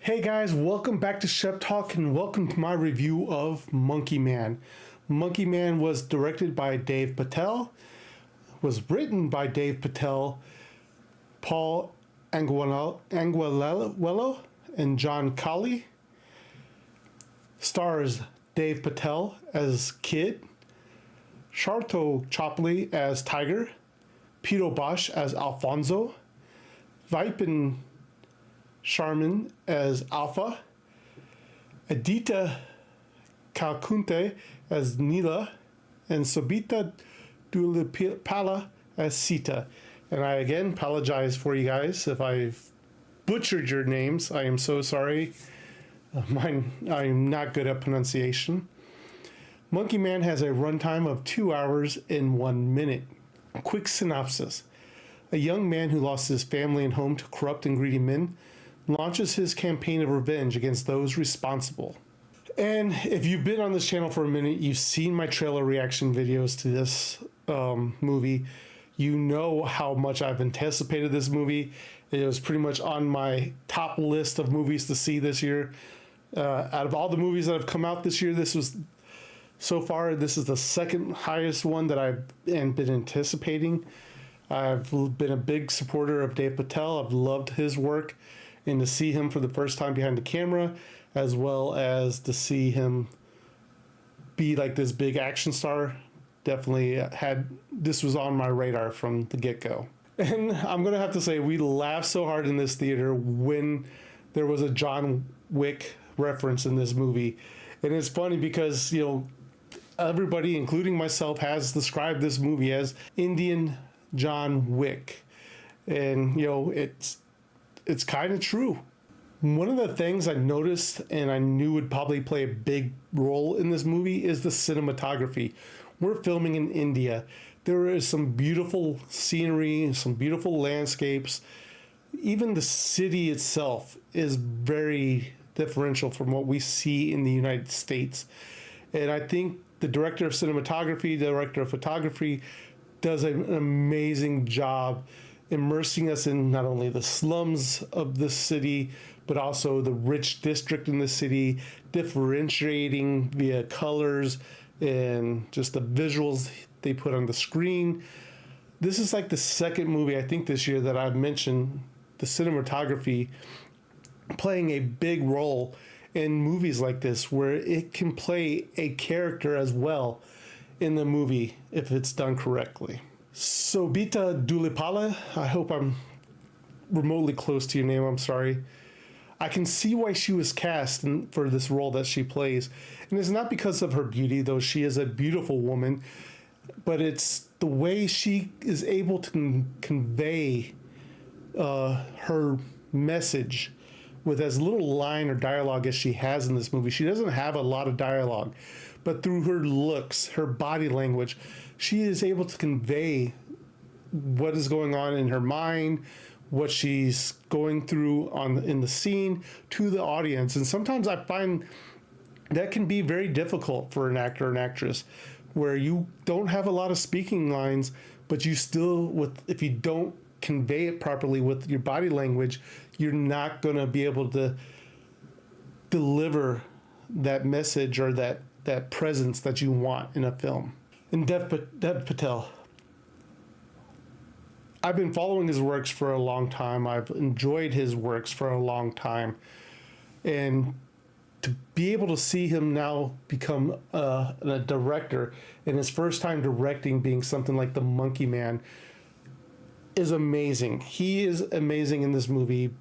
Hey guys, welcome back to Shep Talk and welcome to my review of Monkey Man. Monkey Man was directed by Dave Patel, was written by Dave Patel, Paul Anguello, and John Colley. Stars Dave Patel as Kid, Sharto Chopley as Tiger, Peter Bosch as Alfonso, Vipin Sharman as Alpha, Adita Kalkunte as Neela, and Sobita Dulipala as Sita. And I again apologize for you guys if I've butchered your names. I am so sorry. I'm not good at pronunciation. Monkey Man has a runtime of 2 hours and 1 minute. A quick synopsis. A young man who lost his family and home to corrupt and greedy men launches his campaign of revenge against those responsible. And if you've been on this channel for a minute, you've seen my trailer reaction videos to this movie. You know how much I've anticipated this movie. It was pretty much on my top list of movies to see this year. Out of all the movies that have come out this year, this is the second highest one that I've been anticipating. I've been a big supporter of Dave Patel. I've loved his work, and to see him for the first time behind the camera, as well as to see him be like this big action star, definitely this was on my radar from the get-go. And I'm gonna have to say, we laughed so hard in this theater when there was a John Wick reference in this movie. And it's funny because, everybody, including myself, has described this movie as Indian John Wick. And, it's kind of true. One of the things I noticed and I knew would probably play a big role in this movie is the cinematography. We're filming in India. There is some beautiful scenery, some beautiful landscapes. Even the city itself is very differential from what we see in the United States. And I think the director of cinematography, the director of photography does an amazing job immersing us in not only the slums of the city, but also the rich district in the city, differentiating via colors and just the visuals they put on the screen. This is like the second movie, I think, this year that I've mentioned the cinematography playing a big role in movies like this, where it can play a character as well in the movie if it's done correctly. Sobita Dulipala, I hope I'm remotely close to your name, I'm sorry. I can see why she was cast for this role that she plays. And it's not because of her beauty, though she is a beautiful woman, but it's the way she is able to convey her message with as little line or dialogue as she has in this movie. She doesn't have a lot of dialogue, but through her looks, her body language, she is able to convey what is going on in her mind, what she's going through in the scene to the audience. And sometimes I find that can be very difficult for an actor or an actress, where you don't have a lot of speaking lines, but you still, if you don't convey it properly with your body language, you're not going to be able to deliver that message or that presence that you want in a film. And Dev Patel, I've been following his works for a long time. I've enjoyed his works for a long time. And to be able to see him now become a director, and his first time directing being something like The Monkey Man, is amazing. He is amazing in this movie,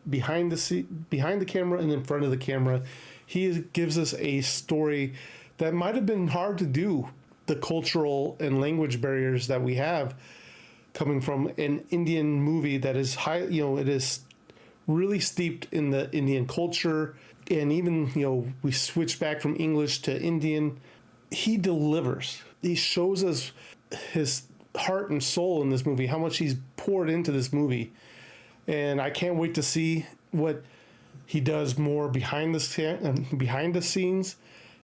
behind the camera and in front of the camera. He gives us a story that might have been hard to do, the cultural and language barriers that we have coming from an Indian movie that is it is really steeped in the Indian culture. And even, we switch back from English to Indian. He delivers. He shows us his heart and soul in this movie, how much he's poured into this movie. And I can't wait to see what he does more behind the scenes.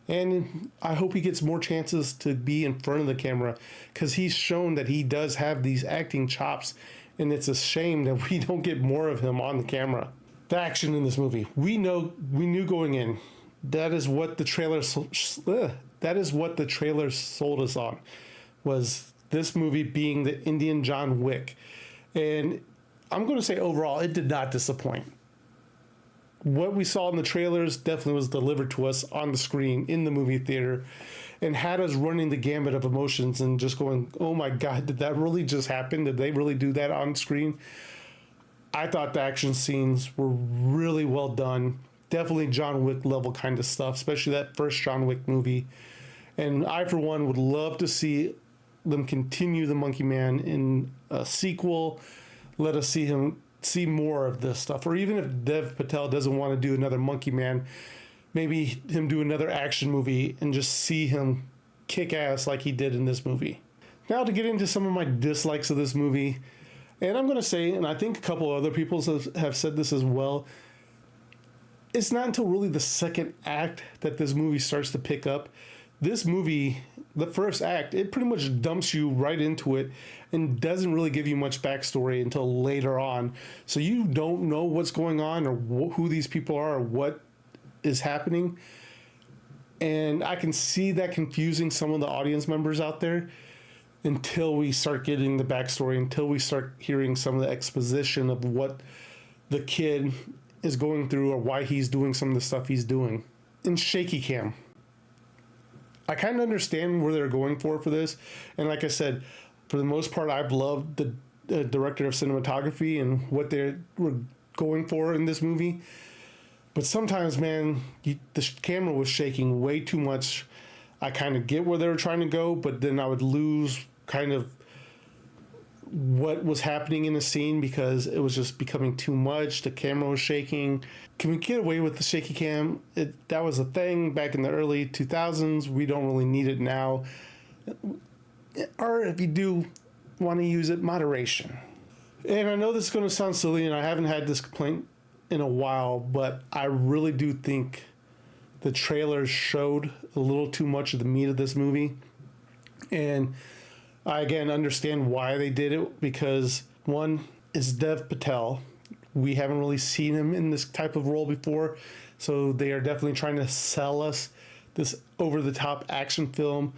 And I hope he gets more chances to be in front of the camera, because he's shown that he does have these acting chops, and it's a shame that we don't get more of him on the camera. The action in this movie, we knew going in, that is what the trailer that is what the trailer sold us on, was this movie being the Indian John Wick. And I'm going to say overall, it did not disappoint. What we saw in the trailers definitely was delivered to us on the screen in the movie theater and had us running the gambit of emotions and just going, oh my God, did that really just happen? Did they really do that on screen? I thought the action scenes were really well done. Definitely John Wick level kind of stuff, especially that first John Wick movie. And I, for one, would love to see them continue the Monkey Man in a sequel. Let us see more of this stuff. Or even if Dev Patel doesn't want to do another Monkey Man, maybe him do another action movie and just see him kick ass like he did in this movie. Now to get into some of my dislikes of this movie. And I'm going to say, and I think a couple of other people have said this as well, it's not until really the second act that this movie starts to pick up. This movie, the first act, it pretty much dumps you right into it and doesn't really give you much backstory until later on. So you don't know what's going on or who these people are or what is happening. And I can see that confusing some of the audience members out there until we start getting the backstory, until we start hearing some of the exposition of what the kid is going through or why he's doing some of the stuff he's doing. In shaky cam, I kind of understand where they're going for this. And like I said, for the most part, I've loved the director of cinematography and what they were going for in this movie. But sometimes, man, the camera was shaking way too much. I kind of get where they were trying to go, but then I would lose kind of what was happening in the scene because it was just becoming too much. The camera was shaking. Can we get away with the shaky cam? That was a thing back in the early 2000s. We don't really need it now. Or if you do want to use it, moderation. And I know this is going to sound silly, and I haven't had this complaint in a while, but I really do think the trailers showed a little too much of the meat of this movie. And I, again, understand why they did it, because one is Dev Patel. We haven't really seen him in this type of role before, so they are definitely trying to sell us this over-the-top action film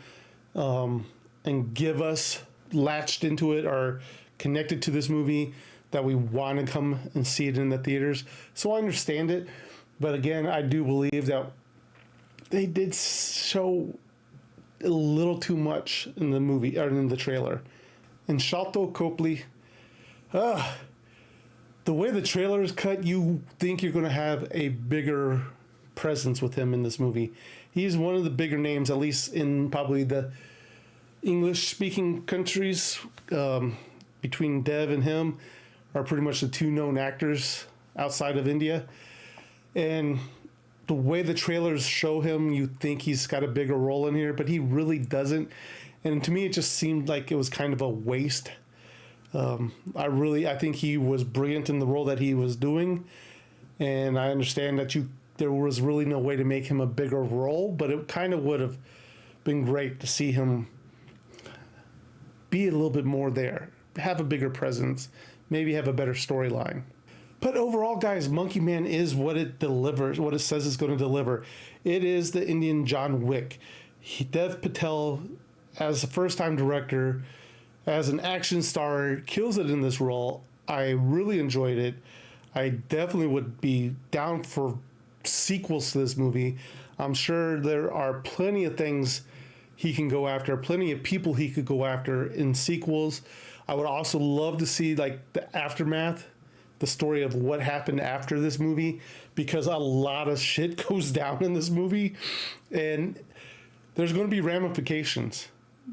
and give us latched into it or connected to this movie that we want to come and see it in the theaters. So I understand it, but again, I do believe that they did show a little too much in the movie or in the trailer. And Sharlto Copley, the way the trailer is cut, you think you're going to have a bigger presence with him in this movie. He's one of the bigger names, at least in probably the English-speaking countries. Between Dev and him are pretty much the two known actors outside of India. And the way the trailers show him, you think he's got a bigger role in here, but he really doesn't. And to me, it just seemed like it was kind of a waste. I think he was brilliant in the role that he was doing. And I understand that there was really no way to make him a bigger role, but it kind of would have been great to see him be a little bit more there, have a bigger presence, maybe have a better storyline. But overall, guys, Monkey Man is what it delivers, what it says it's going to deliver. It is the Indian John Wick. Dev Patel, as a first-time director, as an action star, kills it in this role. I really enjoyed it. I definitely would be down for sequels to this movie. I'm sure there are plenty of things he can go after, plenty of people he could go after in sequels. I would also love to see like the aftermath, the story of what happened after this movie, because a lot of shit goes down in this movie and there's going to be ramifications.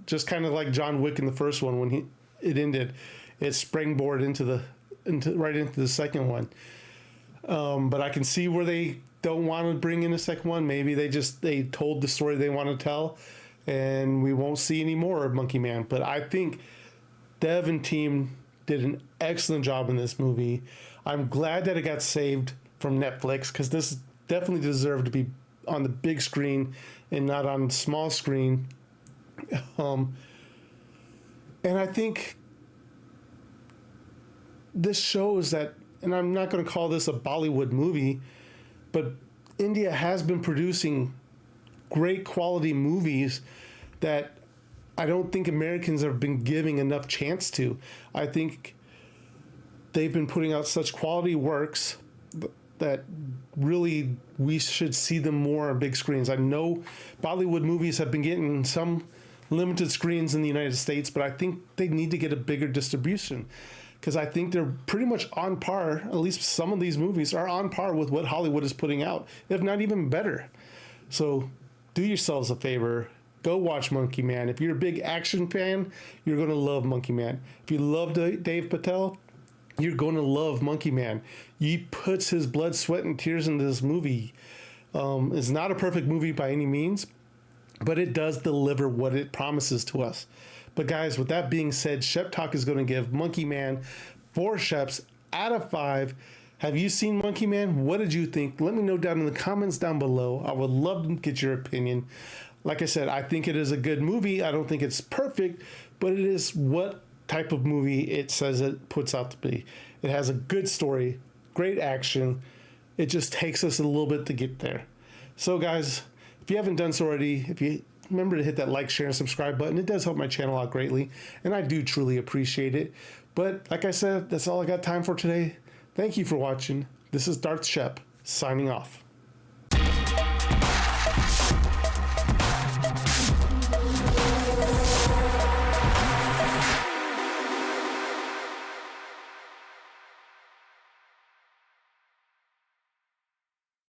Just kind of like John Wick in the first one, when it ended, it springboarded into the second one. But I can see where they don't want to bring in a second one. Maybe they told the story they want to tell, and we won't see any more of Monkey Man. But I think Dev and team did an excellent job in this movie. I'm glad that it got saved from Netflix, because this definitely deserved to be on the big screen and not on the small screen. And I think this shows that and I'm not going to call this a Bollywood movie, but India has been producing great quality movies that I don't think Americans have been giving enough chance to. I think they've been putting out such quality works that really we should see them more on big screens. I know Bollywood movies have been getting some limited screens in the United States, but I think they need to get a bigger distribution because I think they're pretty much on par. At least some of these movies are on par with what Hollywood is putting out, if not even better. So do yourselves a favor. Go watch Monkey Man. If you're a big action fan, you're going to love Monkey Man. If you love Dave Patel, you're going to love Monkey Man. He puts his blood, sweat, and tears into this movie. It's not a perfect movie by any means, but it does deliver what it promises to us. But guys, with that being said, Shep Talk is going to give Monkey Man 4 Sheps out of 5. Have you seen Monkey Man? What did you think? Let me know down in the comments down below. I would love to get your opinion. Like I said, I think it is a good movie. I don't think it's perfect, but it is what type of movie it says it puts out to be. It has a good story, great action. It just takes us a little bit to get there. So guys, if you haven't done so already, if you remember to hit that like, share, and subscribe button. It does help my channel out greatly, and I do truly appreciate it. But like I said, that's all I got time for today. Thank you for watching. This is Darth Shep, signing off.